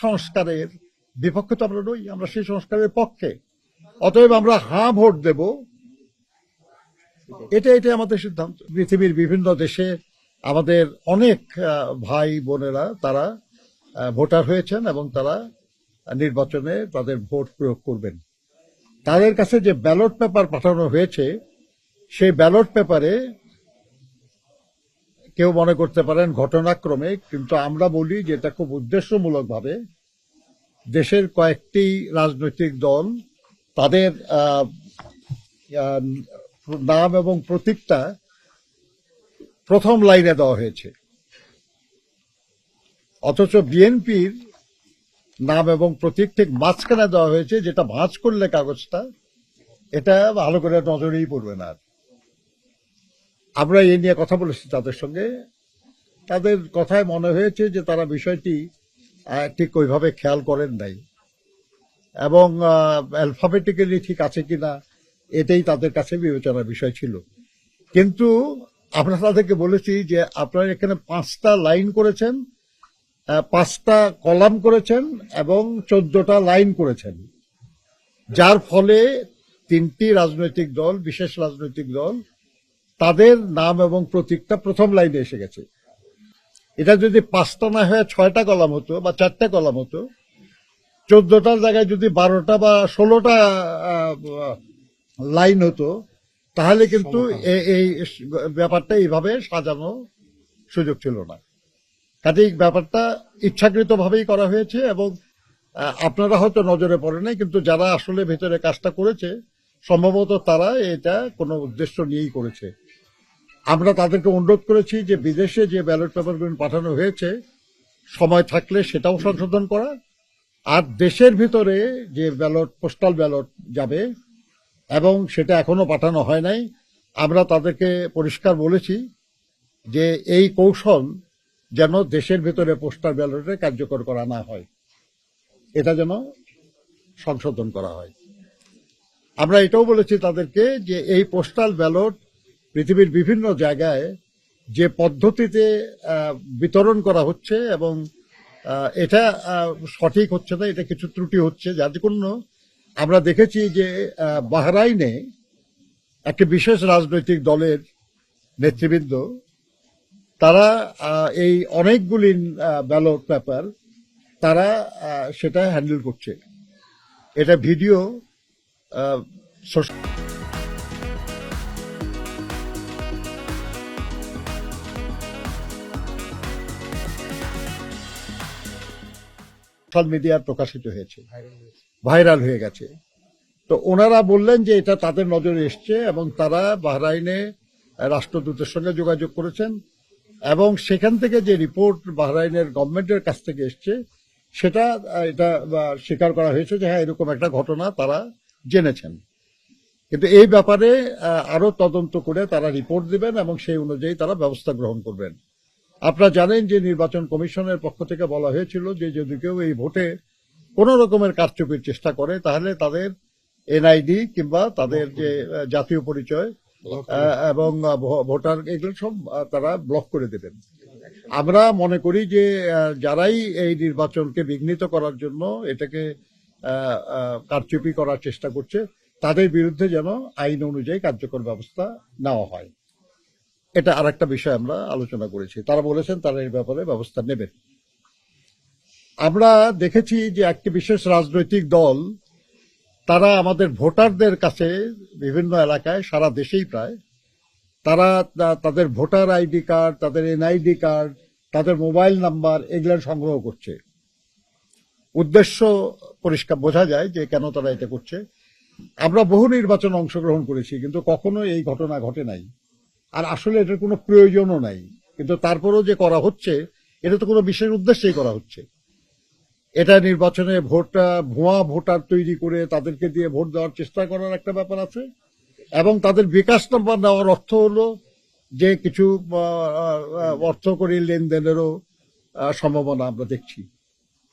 সংস্কারের বিপক্ষে তো আমরা নই, আমরা সেই সংস্কারের পক্ষে। অতএব আমরা হাঁ ভোট দেব, এটাই আমাদের সিদ্ধান্ত। পৃথিবীর বিভিন্ন দেশে আমাদের অনেক ভাই বোনেরা তারা ভোটার হয়েছেন এবং তারা নির্বাচনে তাদের ভোট প্রয়োগ করবেন। তাদের কাছে যে ব্যালট পেপার পাঠানো হয়েছে, সেই ব্যালট পেপারে কেউ মনে করতে পারেন ঘটনাক্রমে, কিন্তু আমরা বলি যে এটা খুব উদ্দেশ্যমূলকভাবে দেশের কয়েকটি রাজনৈতিক দল তাদের নাম এবং প্রতীকটা প্রথম লাইনে দেওয়া হয়েছে, অথচ বিএনপির নাম এবং প্রতীক ঠিক মাঝখানে দেওয়া হয়েছে, যেটা ভাঁজ করলে কাগজটা এটা ভালো করে নজরেই পড়বে না। আমরা এই নিয়ে কথা বলেছি তাদের সঙ্গে, তাদের কথায় মনে হয়েছে যে তারা বিষয়টি ঠিক ওইভাবে খেয়াল করেন নাই এবং অ্যালফাবেটিক্যালি ঠিক আছে কিনা এটাই তাদের কাছে বিবেচনার বিষয় ছিল। কিন্তু আমরা তাদেরকে বলেছি যে আপনারা এখানে 5টা লাইন করেছেন, 5টা কলাম করেছেন এবং 14টা লাইন করেছেন, যার ফলে 3টি রাজনৈতিক দল, বিশেষ রাজনৈতিক দল, তাদের নাম এবং প্রতীকটা প্রথম লাইনে এসে গেছে। এটা যদি 5টা না হয়ে 6টা কলাম হতো বা 4টা কলাম হতো, 14টার জায়গায় যদি 12টা বা 16টা লাইন হতো, তাহলে কিন্তু এই ব্যাপারটা এইভাবে সাজানো সুযোগ ছিল না। কাজেই ব্যাপারটা ইচ্ছাকৃতভাবেই করা হয়েছে এবং আপনারা হয়তো নজরে পড়ে নাই, কিন্তু যারা আসলে ভেতরে কাজটা করেছে সম্ভবত তারা এটা কোনো উদ্দেশ্য নিয়েই করেছে। আমরা তাদেরকে অনুরোধ করেছি যে বিদেশে যে ব্যালট পেপারগুলো পাঠানো হয়েছে সময় থাকলে সেটাও সংশোধন করা, আর দেশের ভিতরে যে ব্যালট, পোস্টাল ব্যালট যাবে এবং সেটা এখনো পাঠানো হয় নাই, আমরা তাদেরকে পরিষ্কার বলেছি যে এই কৌশল যেন দেশের ভিতরে পোস্টাল ব্যালটে কার্যকর করা না হয়, এটা যেন সংশোধন করা হয়। আমরা এটাও বলেছি তাদেরকে যে এই পোস্টাল ব্যালট পৃথিবীর বিভিন্ন জায়গায় যে পদ্ধতিতে বিতরণ করা হচ্ছে এবং এটা সঠিক হচ্ছে না, এটা কিছু ত্রুটি হচ্ছে, যার জন্য আমরা দেখেছি যে বাহরাইনে একটি বিশেষ রাজনৈতিক দলের নেতৃবৃন্দ তারা এই অনেকগুলি ব্যালট পেপার তারা সেটা হ্যান্ডেল করছে। এটা ভিডিও সোশ্যাল মিডিয়ায় প্রকাশিত হয়েছে, ভাইরাল হয়ে গেছে। তো ওনারা বললেন যে এটা তাদের নজরে এসছে এবং তারা বাহরাইনে রাষ্ট্রদূতের সঙ্গে যোগাযোগ করেছেন এবং সেখান থেকে যে রিপোর্ট বাহরাইনের গভর্নমেন্টের কাছ থেকে এসছে সেটা এটা স্বীকার করা হয়েছে যে হ্যাঁ এরকম একটা ঘটনা তারা জেনেছেন। কিন্তু এই ব্যাপারে আরো তদন্ত করে তারা রিপোর্ট দিবেন এবং সেই অনুযায়ী তারা ব্যবস্থা গ্রহণ করবেন। আপনারা জানেন যে নির্বাচন কমিশনের পক্ষ থেকে বলা হয়েছিল যে যদি কেউ এই ভোটে কোন রকমের কারচুপির চেষ্টা করে তাহলে তাদের এনআইডি কিংবা তাদের যে জাতীয় পরিচয় এবং ভোটার এগুলো সব তারা ব্লক করে দেবেন। আমরা মনে করি যে যারাই এই নির্বাচনকে বিঘ্নিত করার জন্য এটাকে কারচুপি করার চেষ্টা করছে তাদের বিরুদ্ধে যেন আইন অনুযায়ী কার্যকর ব্যবস্থা নেওয়া হয়। এটা আর একটা বিষয় আমরা আলোচনা করেছি, তারা বলেছেন তারা এই ব্যাপারে ব্যবস্থা নেবেন। আমরা দেখেছি যে একটি বিশেষ রাজনৈতিক দল তারা আমাদের ভোটারদের কাছে বিভিন্ন এলাকায় সারা দেশেই প্রায় তারা তাদের ভোটার আইডি কার্ড, তাদের এনআইডি কার্ড, তাদের মোবাইল নাম্বার এগুলো সংগ্রহ করছে। উদ্দেশ্য পরিষ্কার বোঝা যায় যে কেন তারা এটা করছে। আমরা বহু নির্বাচনে অংশগ্রহণ করেছি কিন্তু কখনো এই ঘটনা ঘটে নাই, আর আসলে এটার কোনো প্রয়োজনও নাই, কিন্তু তারপরেও যে করা হচ্ছে এটা তো কোনো বিশেষ উদ্দেশ্যেই করা হচ্ছে। এটা নির্বাচনে ভুয়া ভোটার তৈরি করে তাদেরকে দিয়ে ভোট দেওয়ার চেষ্টা করার একটা ব্যাপার আছে এবং তাদের বিকাশ নাম্বার নেওয়ার অর্থ হলো যে কিছু অর্থকরী লেনদেনেরও সম্ভাবনা আমরা দেখছি।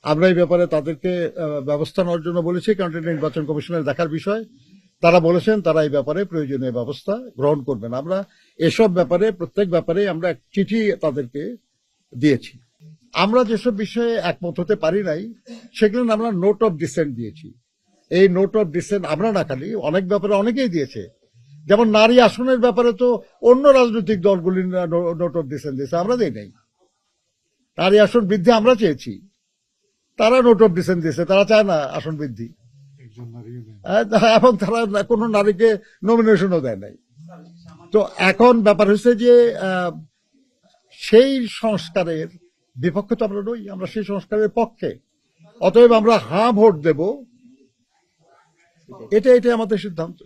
আমরা এই ব্যাপারে তাদেরকে ব্যবস্থা নেওয়ার জন্য বলেছি, কারণ এটা নির্বাচন কমিশনের দেখার বিষয়। তারা বলেছেন তারা এই ব্যাপারে প্রয়োজনীয় ব্যবস্থা গ্রহণ করবেন। আমরা এসব ব্যাপারে প্রত্যেক ব্যাপারে আমরা এক চিঠি তাদেরকে দিয়েছি। আমরা যেসব বিষয়ে একমত হতে পারি নাই সেগুলো আমরা নোট অফ ডিসেন্ট দিয়েছি। এই নোট অফ ডিসেন্ট আমরা না খালি, অনেক ব্যাপারে অনেকেই দিয়েছে। যেমন নারী আসনের ব্যাপারে তো অন্য রাজনৈতিক দলগুলি নোট অফ ডিসেন্ট দিয়েছে, আমরা দিই নাই। নারী আসন বৃদ্ধি আমরা চেয়েছি, তারা নোট অফ ডিসেন্ট দিয়েছে, তারা চায় না আসন বৃদ্ধি, এবং তারা কোনো নারীকে নমিনেশনও দেয় নাই। তো এখন ব্যাপার হচ্ছে যে সেই সংস্কারের বিপক্ষে তো আমরা নই, আমরা সেই সংস্কারের পক্ষে। অতএব আমরা হাঁ ভোট দেব, এটাই আমাদের সিদ্ধান্ত।